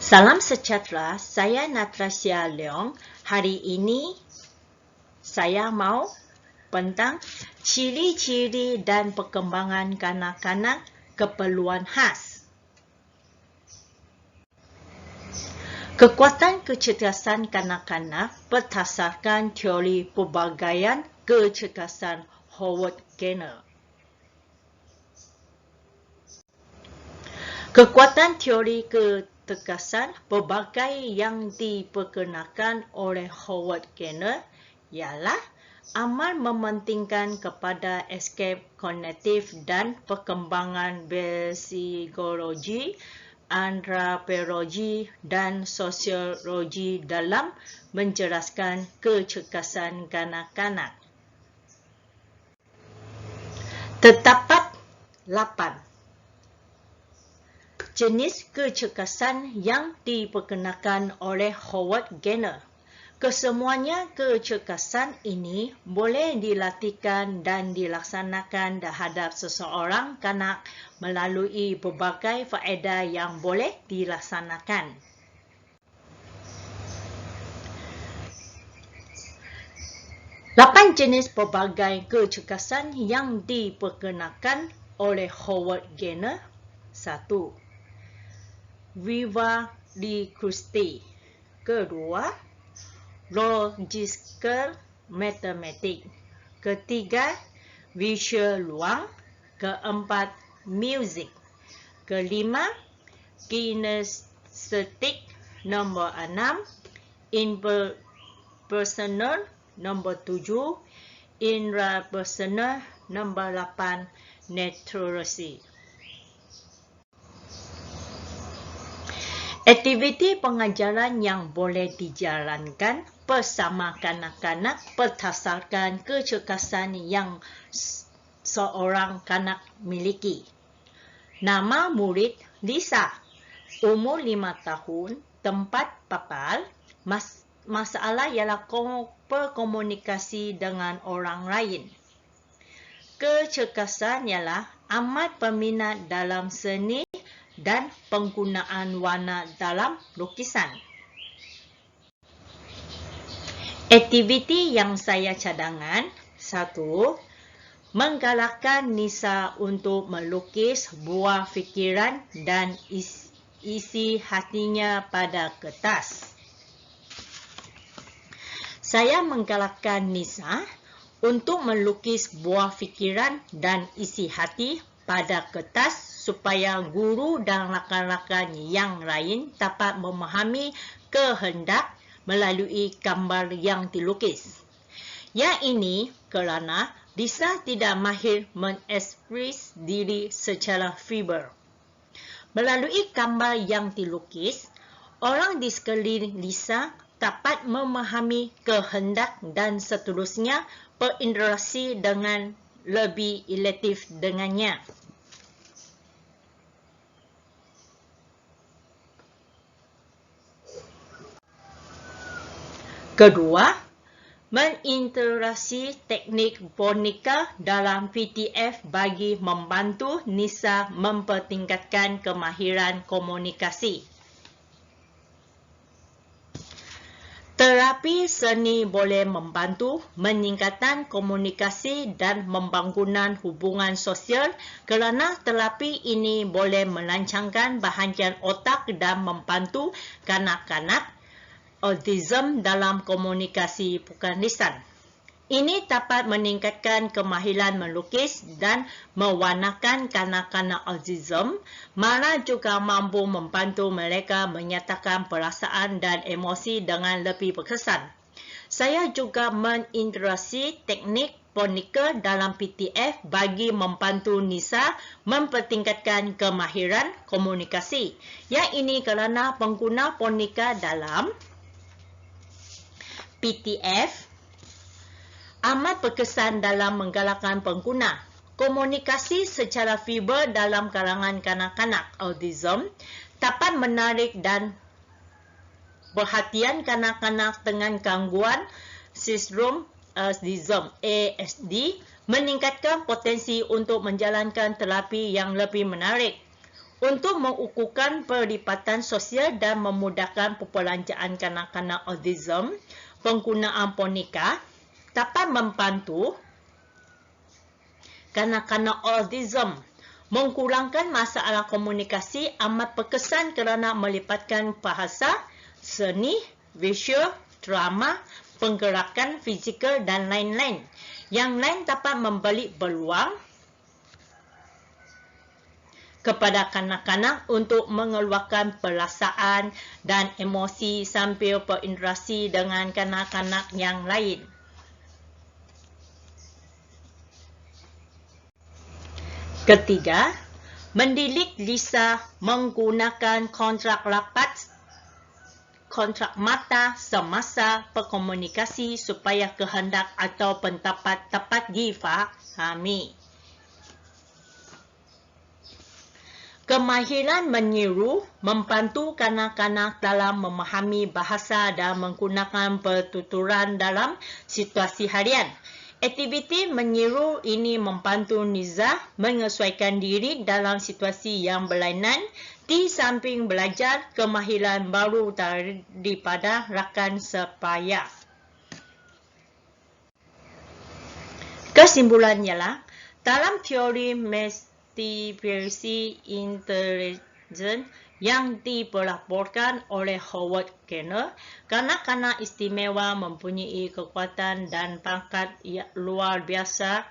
Salam sejahtera, saya Natasha Leong. Hari ini saya mau tentang ciri-ciri dan perkembangan kanak-kanak keperluan khas. Kekuatan kecerdasan kanak-kanak berdasarkan teori pelbagaian kecerdasan Howard Gardner. Kekuatan teori kecerdasan pelbagai yang diperkenalkan oleh Howard Gardner ialah amat mementingkan kepada escape kognitif dan perkembangan psikologi, antropologi dan sosiologi dalam menjelaskan kecerdasan kanak-kanak. Terdapat 8 jenis kecerdasan yang diperkenalkan oleh Howard Gardner. Kesemuanya kecerdasan ini boleh dilatihkan dan dilaksanakan terhadap seseorang kanak melalui berbagai faedah yang boleh dilaksanakan. Lapan jenis pelbagai kecerdasan yang diperkenalkan oleh Howard Gardner. 1. Viva-linguistik. Kedua, logical matematik. Ketiga, visual ruang. Keempat, music. Kelima, kinestetik. Nombor 6, interpersonal. Nombor 7, intrapersonal. Nombor 8, naturalisasi. Aktiviti pengajaran yang boleh dijalankan bersama kanak-kanak berdasarkan kecerdasan yang seorang kanak miliki. Nama murid Lisa, umur 5 tahun, tempat papal, masalah ialah berkomunikasi dengan orang lain. Kecerdasan ialah amat berminat dalam seni dan penggunaan warna dalam lukisan. Aktiviti yang saya cadangkan. 1. Menggalakkan Nisa untuk melukis buah fikiran dan isi hatinya pada kertas. Saya menggalakkan Nisa untuk melukis buah fikiran dan isi hati pada kertas supaya guru dan rakan-rakan yang lain dapat memahami kehendak melalui gambar yang dilukis. Yang ini kerana Lisa tidak mahir mengekspresi diri secara verbal. Melalui gambar yang dilukis, orang di sekeliling Lisa dapat memahami kehendak dan seterusnya berinteraksi dengan lebih efektif dengannya. Kedua, mengintegrasi teknik boneka dalam PDF bagi membantu Nisa mempertingkatkan kemahiran komunikasi. Terapi seni boleh membantu meningkatkan komunikasi dan membangunan hubungan sosial kerana terapi ini boleh melancangkan bahagian otak dan membantu kanak-kanak autism dalam komunikasi bukan lisan. Ini dapat meningkatkan kemahiran melukis dan mewarnakan kanak-kanak autism, mana juga mampu membantu mereka menyatakan perasaan dan emosi dengan lebih berkesan. Saya juga mengintegrasi teknik boneka dalam PDF bagi membantu Nisa mempertingkatkan kemahiran komunikasi. Yang ini kerana pengguna boneka dalam PDF amat berkesan dalam menggalakkan pengguna. Komunikasi secara verbal dalam kalangan kanak-kanak autism dapat menarik dan perhatian kanak-kanak dengan gangguan sindrom autism (ASD), meningkatkan potensi untuk menjalankan terapi yang lebih menarik. Untuk mengukuhkan perlipatan sosial dan memudahkan perbelanjaan kanak-kanak autism, penggunaan ponika dapat membantu kanak-kanak autism mengurangkan masalah komunikasi amat berkesan kerana melibatkan bahasa, seni, visual, drama, penggerakan fizikal dan lain-lain. Yang lain dapat memberi peluang kepada kanak-kanak untuk mengeluarkan perasaan dan emosi sambil berinteraksi dengan kanak-kanak yang lain. Ketiga, mendidik Lisa menggunakan kontrak rapat, kontrak mata semasa berkomunikasi supaya kehendak atau pendapat dapat difahami. Kemahiran menyiru membantu kanak-kanak dalam memahami bahasa dan menggunakan pertuturan dalam situasi harian. Aktiviti menyiru ini membantu Liza menyesuaikan diri dalam situasi yang berlainan di samping belajar kemahiran baru daripada rakan sepaya. Kesimpulan ialah, dalam teori multivariasi intelligence yang dipelaporkan oleh Howard Gardner, kanak-kanak istimewa mempunyai kekuatan dan bakat luar biasa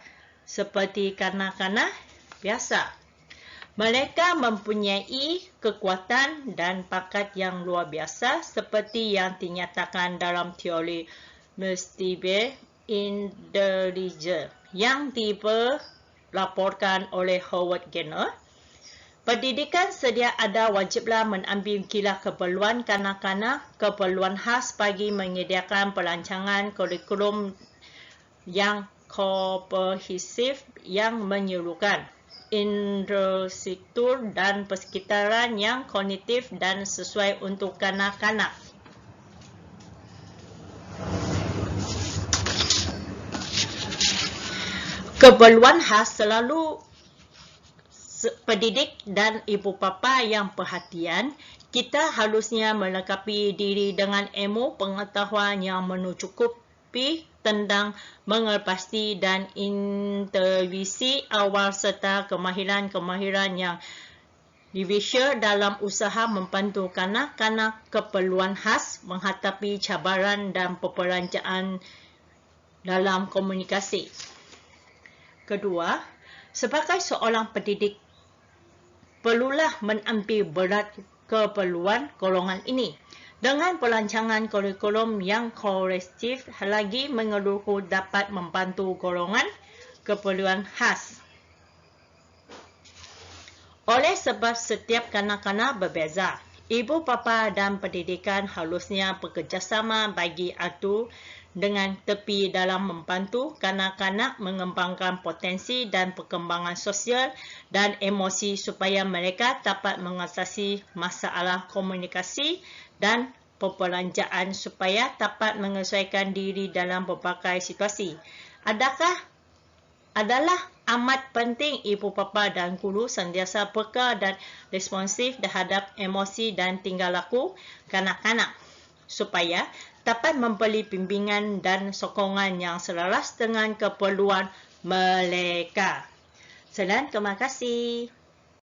seperti kanak-kanak biasa. Mereka mempunyai kekuatan dan bakat yang luar biasa seperti yang dinyatakan dalam teori multivariate intelligence yang dipelaporkan oleh Howard Gardner. Pendidikan sedia ada wajiblah menambil kira keperluan kanak-kanak, keperluan khas bagi menyediakan perancangan kurikulum yang komprehensif yang menyeluruhkan, infrastruktur dan persekitaran yang kognitif dan sesuai untuk kanak-kanak. Keperluan khas selalu pendidik dan ibu bapa yang perhatian. Kita harusnya melengkapi diri dengan ilmu pengetahuan yang mencukupi tentang mengelepasi dan intervisi awal serta kemahiran-kemahiran yang divisor dalam usaha membantu kanak-kanak keperluan khas menghadapi cabaran dan perbelanjaan dalam komunikasi. Kedua, sebagai seorang pendidik, perlulah menambil berat keperluan golongan ini. Dengan perancangan kurikulum yang kolektif lagi menyeluruh dapat membantu golongan keperluan khas. Oleh sebab setiap kanak-kanak berbeza, ibu bapa dan pendidikan harusnya bekerjasama bagi adu dengan tepi dalam membantu kanak-kanak mengembangkan potensi dan perkembangan sosial dan emosi supaya mereka dapat mengatasi masalah komunikasi dan perbelanjaan supaya dapat menyesuaikan diri dalam berbagai situasi. Adalah amat penting ibu bapa dan guru sentiasa peka dan responsif terhadap emosi dan tingkah laku kanak-kanak supaya dapat memberi bimbingan dan sokongan yang selaras dengan keperluan mereka. Sekian, terima kasih.